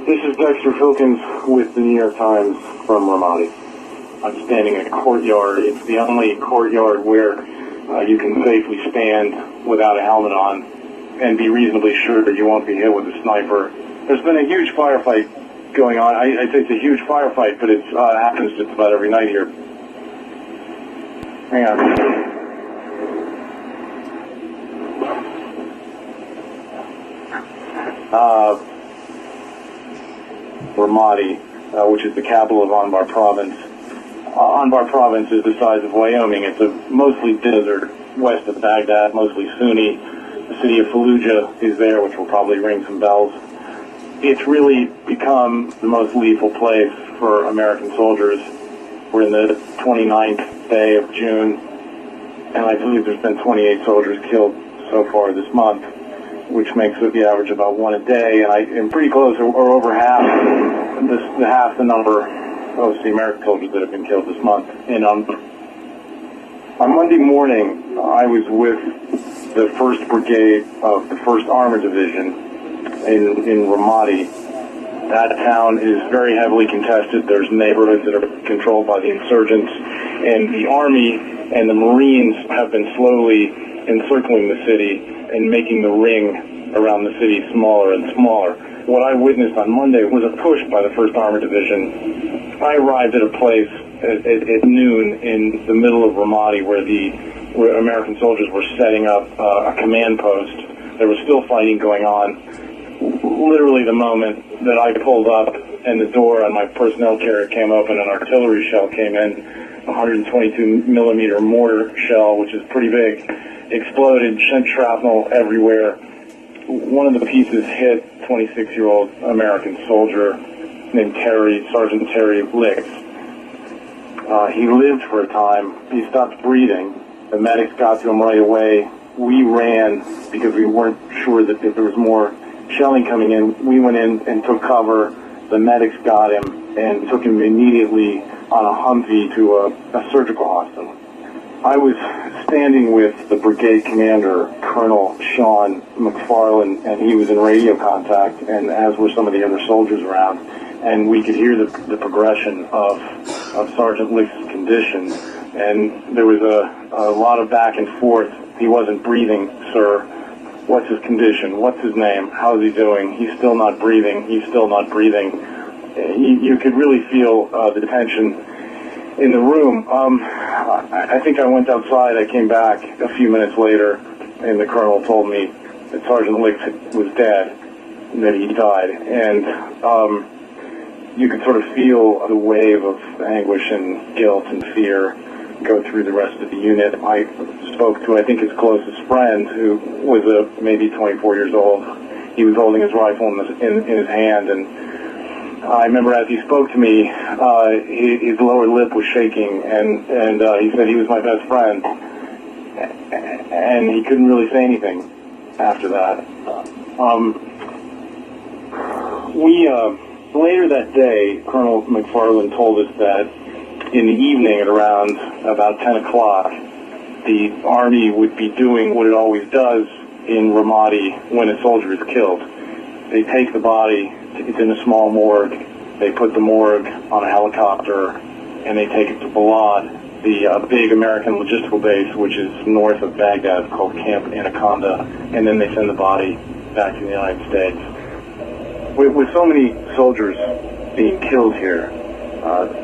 This is Dexter Filkins with the New York Times from Ramadi. I'm standing in a courtyard. It's the only courtyard where you can safely stand without a helmet on and be reasonably sure that you won't be hit with a sniper. There's been a huge firefight going on. I'd say it's a huge firefight, but it happens just about every night here. Hang on. Ramadi, which is the capital of Anbar Province. Anbar Province is the size of Wyoming. It's a mostly desert west of Baghdad, mostly Sunni. The city of Fallujah is there, which will probably ring some bells. It's really become the most lethal place for American soldiers. We're in the 29th day of June, and I believe there's been 28 soldiers killed so far this month, which makes it the average about one a day, and I am pretty close, or over half the number of the American soldiers that have been killed this month. And on Monday morning, I was with the 1st Brigade of the 1st Armored Division in Ramadi. That town is very heavily contested. There's neighborhoods that are controlled by the insurgents, and the Army and the Marines have been slowly encircling the city and making the ring around the city smaller and smaller. What I witnessed on Monday was a push by the 1st Armored Division. I arrived at a place at noon in the middle of Ramadi where American soldiers were setting up a command post. There was still fighting going on. Literally the moment that I pulled up and the door on my personnel carrier came open, an artillery shell came in, a 122 millimeter mortar shell, which is pretty big, exploded, sent shrapnel everywhere. One of the pieces hit 26-year-old American soldier named Terry, Sergeant Terry Lisk. He lived for a time. He stopped breathing. The medics got to him right away. We ran because we weren't sure that if there was more shelling coming in. We went in and took cover. The medics got him and took him immediately on a Humvee to a surgical hospital. I was standing with the brigade commander, Colonel Sean McFarland, and he was in radio contact, and as were some of the other soldiers around, and we could hear the progression of Sergeant Lisk's condition, and there was a lot of back and forth. He wasn't breathing, sir. What's his condition? What's his name? How's he doing? He's still not breathing. He's still not breathing. You could really feel the tension in the room. I think I went outside. I came back a few minutes later, and the colonel told me that Sergeant Lisk was dead, and that he died. And you could sort of feel the wave of anguish and guilt and fear go through the rest of the unit. I spoke to, I think, his closest friend, who was maybe 24 years old. He was holding his rifle in his hand, and I remember as he spoke to me, his lower lip was shaking, and he said he was my best friend, and he couldn't really say anything after that. Later that day, Colonel McFarland told us that in the evening at around about 10 o'clock, the Army would be doing what it always does in Ramadi when a soldier is killed. They take the body, it's in a small morgue, they put the morgue on a helicopter, and they take it to Balad, the big American logistical base, which is north of Baghdad, called Camp Anaconda, and then they send the body back to the United States. With so many soldiers being killed here,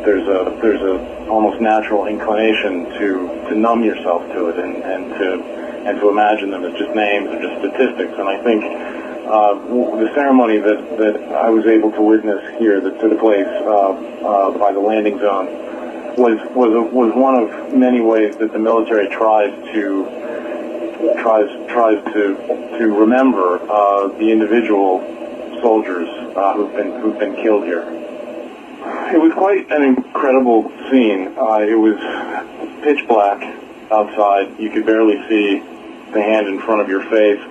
there's a almost natural inclination to numb yourself to it and to imagine them as just names or just statistics. And I think the ceremony that I was able to witness here that took place by the landing zone was one of many ways that the military tries to remember the individual soldiers who've been killed here. It was quite an incredible scene. It was pitch black outside. You could barely see the hand in front of your face.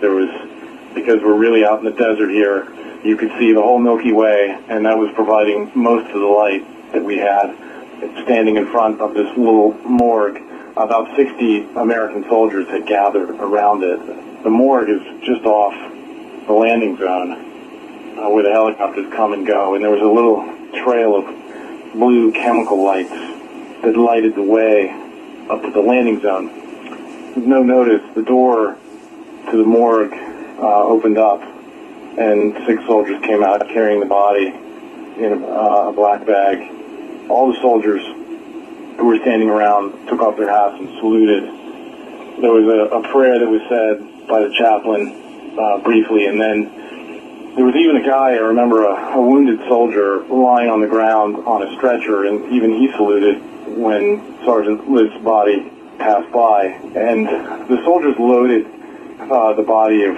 Because we're really out in the desert here, you could see the whole Milky Way, and that was providing most of the light that we had. Standing in front of this little morgue, about 60 American soldiers had gathered around it. The morgue is just off the landing zone. where the helicopters come and go, and there was a little trail of blue chemical lights that lighted the way up to the landing zone. With no notice, the door to the morgue opened up, and 6 soldiers came out carrying the body in a black bag. All the soldiers who were standing around took off their hats and saluted. There was a prayer that was said by the chaplain briefly, and then there was even a guy, I remember, a wounded soldier lying on the ground on a stretcher, and even he saluted when Sergeant Lisk's body passed by. And the soldiers loaded the body of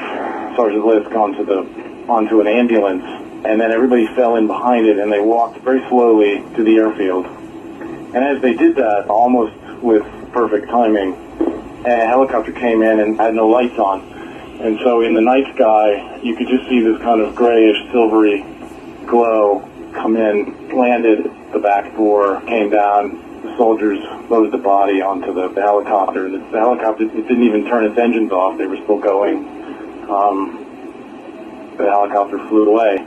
Sergeant Lisk onto an ambulance, and then everybody fell in behind it, and they walked very slowly to the airfield. And as they did that, almost with perfect timing, a helicopter came in and had no lights on. And so in the night sky, you could just see this kind of grayish, silvery glow come in, landed at the back door, came down. The soldiers loaded the body onto the helicopter. And the helicopter, it didn't even turn its engines off. They were still going. The helicopter flew away.